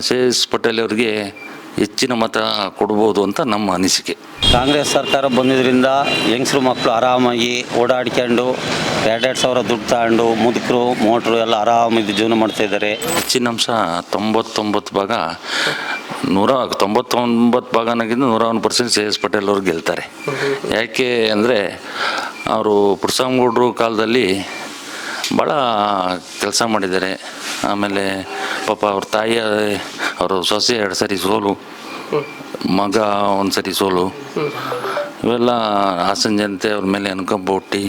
ಶ್ರೇಯಸ್ ಪಟೇಲ್ ಅವರಿಗೆ ಹೆಚ್ಚಿನ ಮತ ಕೊಡ್ಬೋದು ಅಂತ ನಮ್ಮ ಅನಿಸಿಕೆ. ಕಾಂಗ್ರೆಸ್ ಸರ್ಕಾರ ಬಂದಿದ್ದರಿಂದ ಯಂಗ್ಸ್ರು ಮಕ್ಕಳು ಆರಾಮಾಗಿ ಓಡಾಡ್ಕೊಂಡು 2,000 ದುಡ್ಡು ತಗೊಂಡು ಮುದುಕರು ಮೋಟ್ರು ಎಲ್ಲ ಆರಾಮಿದ್ದು ಜೀವನ ಮಾಡ್ತಾಯಿದ್ದಾರೆ. ಹೆಚ್ಚಿನ ಅಂಶ 99 ಭಾಗ 199 ಭಾಗನಾಗಿಂದ 101% ಶ್ರೇಯಸ್ ಪಟೇಲ್ ಅವ್ರು ಗೆಲ್ತಾರೆ. ಯಾಕೆ ಅಂದರೆ ಅವರು ಪುಟ್ಸ್ವಾಮಿಗೌಡರು ಕಾಲದಲ್ಲಿ ಭಾಳ ಕೆಲಸ ಮಾಡಿದ್ದಾರೆ. ಆಮೇಲೆ ಪಾಪ ಅವ್ರ ತಾಯಿ ಅವರು ಸೊಸೆ 2 ಸರಿ ಸೋಲು, ಮಗ 1 ಸರಿ ಸೋಲು, ಇವೆಲ್ಲ ಹಾಸನ ಜನತೆ ಅವ್ರ ಮೇಲೆ ಅನುಕಂಪ ಹುಟ್ಟಿ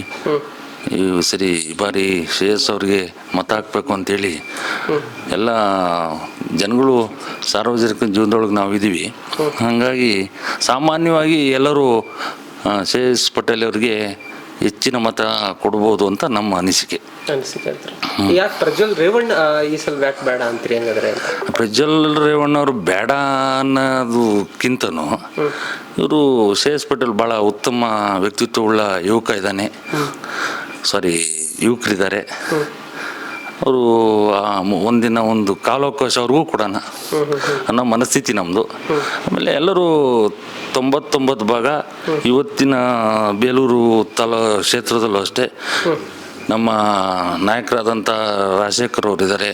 ಈ ಸರಿ ಈ ಬಾರಿ ಶ್ರೇಯಸ್ ಅವ್ರಿಗೆ ಮತ ಹಾಕಬೇಕು ಅಂತೇಳಿ ಎಲ್ಲ ಜನಗಳು ಸಾರ್ವಜನಿಕ ಜೀವನದೊಳಗೆ ನಾವಿದ್ದೀವಿ. ಹಾಗಾಗಿ ಸಾಮಾನ್ಯವಾಗಿ ಎಲ್ಲರೂ ಶ್ರೇಯಸ್ ಪಟೇಲ್ ಅವ್ರಿಗೆ ಹೆಚ್ಚಿನ ಮತ ಕೊಡ್ಬೋದು ಅಂತ ನಮ್ಮ ಅನಿಸಿಕೆ. ಯಾಕೆ ಪ್ರಜ್ವಲ್ ರೇವಣ್ಣ ಈ ಸಲ ಯಾಕೆ ಬೇಡ ಅಂತೀರಿ? ಹಂಗಾದ್ರೆ ಪ್ರಜ್ವಲ್ ರೇವಣ್ಣ ಅವರು ಬೇಡ ಅನ್ನೋದಕ್ಕಿಂತನೂ ಇವರು ಶ್ರೇಯಸ್ ಪಟೇಲ್ ಭಾಳ ಉತ್ತಮ ವ್ಯಕ್ತಿತ್ವವುಳ್ಳ ಯುವಕರಿದ್ದಾರೆ. ಅವರು ಒಂದಿನ ಒಂದು ಕಾಲಾವಕಾಶ ಅವ್ರಿಗೂ ಕೊಡೋಣ ಅನ್ನೋ ಮನಸ್ಥಿತಿ ನಮ್ಮದು. ಆಮೇಲೆ ಎಲ್ಲರೂ 99 ಭಾಗ ಇವತ್ತಿನ ಬೇಲೂರು ಕ್ಷೇತ್ರದಲ್ಲೂ ಅಷ್ಟೇ ನಮ್ಮ ನಾಯಕರಾದಂಥ ರಾಜಶೇಖರ್ ಅವರಿದ್ದಾರೆ.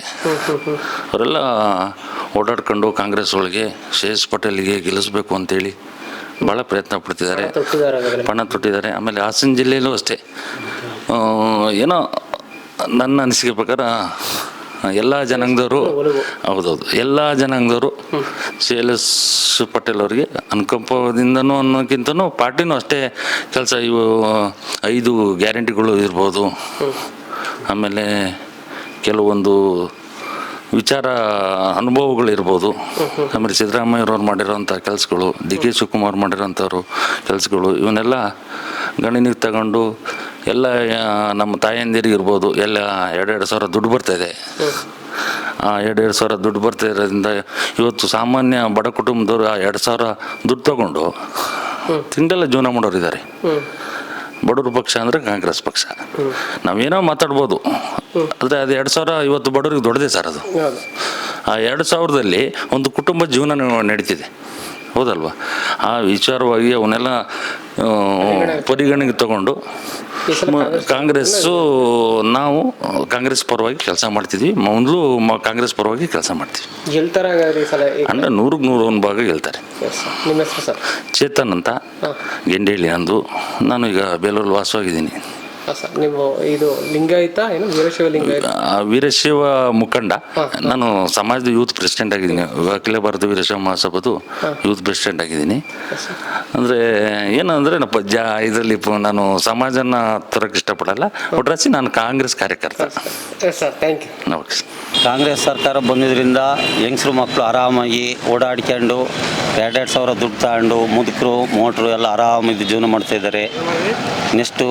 ಅವರೆಲ್ಲ ಓಡಾಡ್ಕೊಂಡು ಕಾಂಗ್ರೆಸ್ ಒಳಗೆ ಶ್ರೇಯಸ್ ಪಟೇಲಿಗೆ ಗೆಲ್ಲಿಸ್ಬೇಕು ಅಂತೇಳಿ ಭಾಳ ಪ್ರಯತ್ನ ಪಡ್ತಿದ್ದಾರೆ, ಪಣ ತೊಟ್ಟಿದ್ದಾರೆ. ಆಮೇಲೆ ಹಾಸನ ಜಿಲ್ಲೆಯಲ್ಲೂ ಅಷ್ಟೇ ಏನೋ ನನ್ನ ಅನಿಸಿಕೆ ಪ್ರಕಾರ ಎಲ್ಲ ಜನಾಂಗದವರು ಎಲ್ಲ ಜನಾಂಗದವರು ಶ್ರೇಯಸ್ ಪಟೇಲ್ ಅವರಿಗೆ ಅನುಕಂಪದಿಂದನೂ ಅನ್ನೋಕ್ಕಿಂತನೂ ಪಾರ್ಟಿನೂ ಅಷ್ಟೇ ಕೆಲಸ. ಇವು 5 ಗ್ಯಾರಂಟಿಗಳು ಇರ್ಬೋದು, ಆಮೇಲೆ ಕೆಲವೊಂದು ವಿಚಾರ ಅನುಭವಗಳಿರ್ಬೋದು, ಆಮೇಲೆ ಸಿದ್ದರಾಮಯ್ಯವ್ರು ಮಾಡಿರೋಂಥ ಕೆಲಸಗಳು, ಡಿ.ಕೆ. ಶಿವಕುಮಾರ್ ಮಾಡಿರೋಂಥವ್ರು ಕೆಲಸಗಳು, ಇವನ್ನೆಲ್ಲ ಗಣನೆಗೆ ತಗೊಂಡು ಎಲ್ಲ ನಮ್ಮ ತಾಯಂದಿರಿಗೆ ಇರ್ಬೋದು ಎಲ್ಲ 2,000 ದುಡ್ಡು ಬರ್ತಾಯಿದೆ. ಆ 2,000 ದುಡ್ಡು ಬರ್ತಾ ಇರೋದ್ರಿಂದ ಇವತ್ತು ಸಾಮಾನ್ಯ ಬಡ ಕುಟುಂಬದವರು ಆ 2,000 ದುಡ್ಡು ತಗೊಂಡು ತಿಂಡೆಲ್ಲ ಜೀವನ ಮಾಡೋರಿದ್ದಾರೆ. ಬಡವ್ರ ಪಕ್ಷ ಅಂದರೆ ಕಾಂಗ್ರೆಸ್ ಪಕ್ಷ. ನಾವೇನೋ ಮಾತಾಡ್ಬೋದು, ಆದರೆ ಅದು 2,000 ಇವತ್ತು ಬಡವ್ರಿಗೆ ದೊಡ್ಡದೇ ಸರ್. ಅದು ಆ 2,000ದಲ್ಲಿ ಒಂದು ಕುಟುಂಬ ಜೀವನ ನಡೀತಿದೆ, ಹೌದಲ್ವಾ? ಆ ವಿಚಾರವಾಗಿ ಅವನ್ನೆಲ್ಲ ಪರಿಗಣನೆಗೆ ತಗೊಂಡು ನಾವು ಕಾಂಗ್ರೆಸ್ ಪರವಾಗಿ ಕೆಲಸ ಮಾಡ್ತಿದ್ವಿ. ಮೊದಲು ಕಾಂಗ್ರೆಸ್ ಪರವಾಗಿ ಕೆಲಸ ಮಾಡ್ತೀವಿ. ಅಂದರೆ 100% ಭಾಗ ಗೆಲ್ತಾರೆ. ಚೇತನ್ ಅಂತ ಗೆಂಡೇಳಿ ಅಂದು, ನಾನು ಈಗ ಬೇಲೂರಲ್ಲಿ ವಾಸವಾಗಿದ್ದೀನಿ. ಇದು ಲಿಂಗಾಯತ ಏನು ವೀರಶೈವ ಮುಖಂಡ. ನಾನು ಸಮಾಜದ ಯೂತ್ ಪ್ರೆಸಿಡೆಂಟ್ ಆಗಿದ್ದೀನಿ. ಅಖಿಲ ಭಾರತ ವೀರಶೈವ ಮಹಾಸಭಾದು ಯೂತ್ ಪ್ರೆಸಿಡೆಂಟ್ ಆಗಿದ್ದೀನಿ. ಅಂದರೆ ಏನಂದರೆ ಇದರಲ್ಲಿ ನಾನು ಸಮಾಜನ ತರಕ್ಕೆ ಇಷ್ಟಪಡಲ್ಲ. ಒಟ್ರಾಸಿ ನಾನು ಕಾಂಗ್ರೆಸ್ ಕಾರ್ಯಕರ್ತ. ಓಕೆ. ಕಾಂಗ್ರೆಸ್ ಸರ್ಕಾರ ಬಂದಿದ್ದರಿಂದ ಯಂಗ್ಸ್ರು ಮಕ್ಕಳು ಆರಾಮಾಗಿ ಓಡಾಡ್ಕೊಂಡು 2,000 ದುಡ್ಡು ತಗೊಂಡು ಮುದುಕರು ಮೋಟ್ರು ಎಲ್ಲ ಆರಾಮಿದ್ದು ಜೀವನ ಮಾಡ್ತಾಯಿದ್ದಾರೆ. ನೆಕ್ಸ್ಟು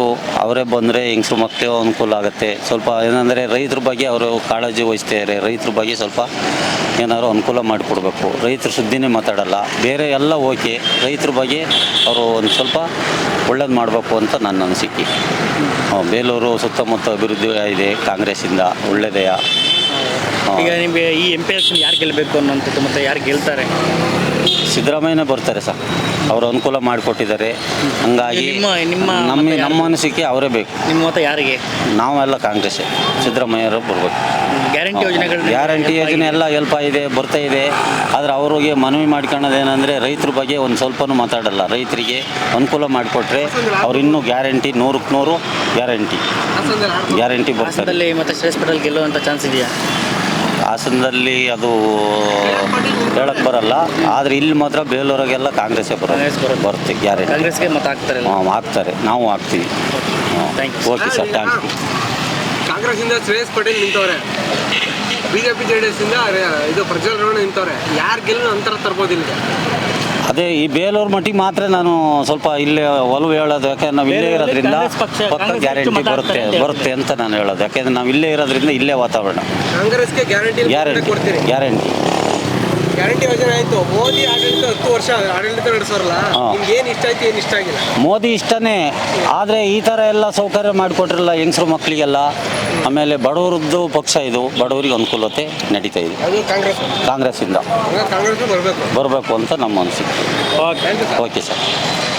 ಅವರೇ ಬಂದರೆ ಯಂಗ್ಸ್ರು ಮಕ್ಕಳು ಅನುಕೂಲ ಆಗುತ್ತೆ. ಸ್ವಲ್ಪ ಏನಂದರೆ ರೈತರ ಬಗ್ಗೆ ಅವರು ಕಾಳಜಿ ವಹಿಸ್ತಾಯಿದ್ದಾರೆ. ರೈತರ ಬಗ್ಗೆ ಸ್ವಲ್ಪ ಏನಾದ್ರು ಅನುಕೂಲ ಮಾಡಿಕೊಡ್ಬೇಕು. ರೈತರ ಸುದ್ದಿನೇ ಮಾತಾಡಲ್ಲ, ಬೇರೆ ಎಲ್ಲ ಓಕೆ. ರೈತರ ಬಗ್ಗೆ ಅವರು ಒಂದು ಸ್ವಲ್ಪ ಒಳ್ಳೇದು ಮಾಡಬೇಕು ಅಂತ ನನ್ನ ಅನಿಸಿಕೆ. ಬೇಲೂರು ಸುತ್ತಮುತ್ತ ಅಭಿವೃದ್ಧಿ ಇದೆ ಕಾಂಗ್ರೆಸ್ಸಿಂದ, ಒಳ್ಳೆಯದೇ. ಈಗ ನಿಮಗೆ ಈ MP ಎಲೆಕ್ಷನ್ ಯಾರು ಗೆಲ್ಲಬೇಕು ಅನ್ನೋಂಥದ್ದು ಮತ್ತು ಯಾರು ಗೆಲ್ತಾರೆ? ಸಿದ್ದರಾಮಯ್ಯನೇ ಬರ್ತಾರೆ ಸರ್. ಅವರು ಅನುಕೂಲ ಮಾಡಿಕೊಟ್ಟಿದ್ದಾರೆ. ಹಂಗಾಗಿ ನಮ್ಮ ಅನಿಸಿಕೆ ಅವರೇ ಬೇಕು. ನಿಮ್ಮ ಮತ ಯಾರಿಗೆ? ನಾವೆಲ್ಲ ಕಾಂಗ್ರೆಸ್ಸೇ, ಸಿದ್ದರಾಮಯ್ಯರು ಬರಬೇಕು. ಗ್ಯಾರಂಟಿ ಯೋಜನೆ ಎಲ್ಲ ಹೆಲ್ಪ್ ಆಗಿದೆ, ಬರ್ತಾ ಇದೆ. ಆದರೆ ಅವ್ರಿಗೆ ಮನವಿ ಮಾಡ್ಕೊಳ್ಳೋದೇನೆಂದರೆ ರೈತರ ಬಗ್ಗೆ ಒಂದು ಸ್ವಲ್ಪನೂ ಮಾತಾಡಲ್ಲ. ರೈತರಿಗೆ ಅನುಕೂಲ ಮಾಡಿಕೊಟ್ರೆ ಅವ್ರು ಇನ್ನೂ ಗ್ಯಾರಂಟಿ 100ಕ್ಕೆ 100 ಗ್ಯಾರಂಟಿ ಬರ್ತಾರೆ. ಮತ್ತು ಶ್ರೇಯಸ್ ಪಟೇಲ್ ಗೆಲ್ಲುವಂಥ ಚಾನ್ಸ್ ಇದೆಯಾ? ಹಾಸನದಲ್ಲಿ ಅದು ಹೇಳಕ್ಕೆ ಬರಲ್ಲ. ಆದರೆ ಇಲ್ಲಿ ಮಾತ್ರ ಬೇಲೂರಿಗೆಲ್ಲ ಕಾಂಗ್ರೆಸ್ಸೇ ಬರುತ್ತೆ ಗ್ಯಾರಂಟಿ. ಕಾಂಗ್ರೆಸ್ಗೆ ಮತ ಹಾಕ್ತಾರೆ? ಹಾಕ್ತಾರೆ, ನಾವು ಹಾಕ್ತೀವಿ. Okay sir, thank you. ಕಾಂಗ್ರೆಸ್ಸಿಂದ ಶ್ರೇಯಸ್ ಪಟೇಲ್ ನಿಂತವ್ರೆ, BJP JDS ಇಂದ ಇದು ಪ್ರಜ್ವಲ್ ರೇವಣ್ಣ ನಿಂತವ್ರೆ. ಯಾರು ಗೆಲ್ಲೋ ಅಂತರ ತರ್ಬೋದಿಲ್ಲ? ಅದೇ ಈ ಬೇಲೂರು ಮಟ್ಟಿಗೆ ಮಾತ್ರ ನಾನು ಸ್ವಲ್ಪ ಇಲ್ಲೇ ಒಲವು ಹೇಳೋದು. ಯಾಕೆಂದ್ರೆ ನಾವು ಇಲ್ಲೇ ಇರೋದ್ರಿಂದ ಪಕ್ಕ ಗ್ಯಾರಂಟಿ ಬರುತ್ತೆ ಅಂತ ನಾನು ಹೇಳೋದು. ಯಾಕೆಂದ್ರೆ ನಾವು ಇಲ್ಲೇ ಇರೋದ್ರಿಂದ ಇಲ್ಲೇ ವಾತಾವರಣ. ಕಾಂಗ್ರೆಸ್ಗೆ ಗ್ಯಾರಂಟಿ ಗ್ಯಾರಂಟಿ ಯೋಜನೆ ಆಯಿತು. ಮೋದಿ ಆಡಳಿತ 10 ವರ್ಷ ಆಡಳಿತ ನಡೆಸೋರಲ್ಲ, ಏನು ಇಷ್ಟ ಆಯ್ತು ಏನು ಇಷ್ಟ ಆಗಿಲ್ಲ? ಮೋದಿ ಇಷ್ಟನೇ, ಆದರೆ ಈ ಥರ ಎಲ್ಲ ಸೌಕರ್ಯ ಮಾಡಿಕೊಟ್ರಲ್ಲ ಯಂಗ್ಸ್ರು ಮಕ್ಕಳಿಗೆಲ್ಲ. ಆಮೇಲೆ ಬಡವರದ್ದು ಪಕ್ಷ ಇದು, ಬಡವರಿಗೆ ಅನುಕೂಲತೆ ನಡೀತಾ ಇದೆ. ಅದು ಕಾಂಗ್ರೆಸ್ ಕಾಂಗ್ರೆಸ್ಸಿಂದ ಕಾಂಗ್ರೆಸ್ ಬರಬೇಕು. ಬರಬೇಕು ಅಂತ ನಮ್ಮ ಅನಿಸಿಕೆ. Okay okay sir.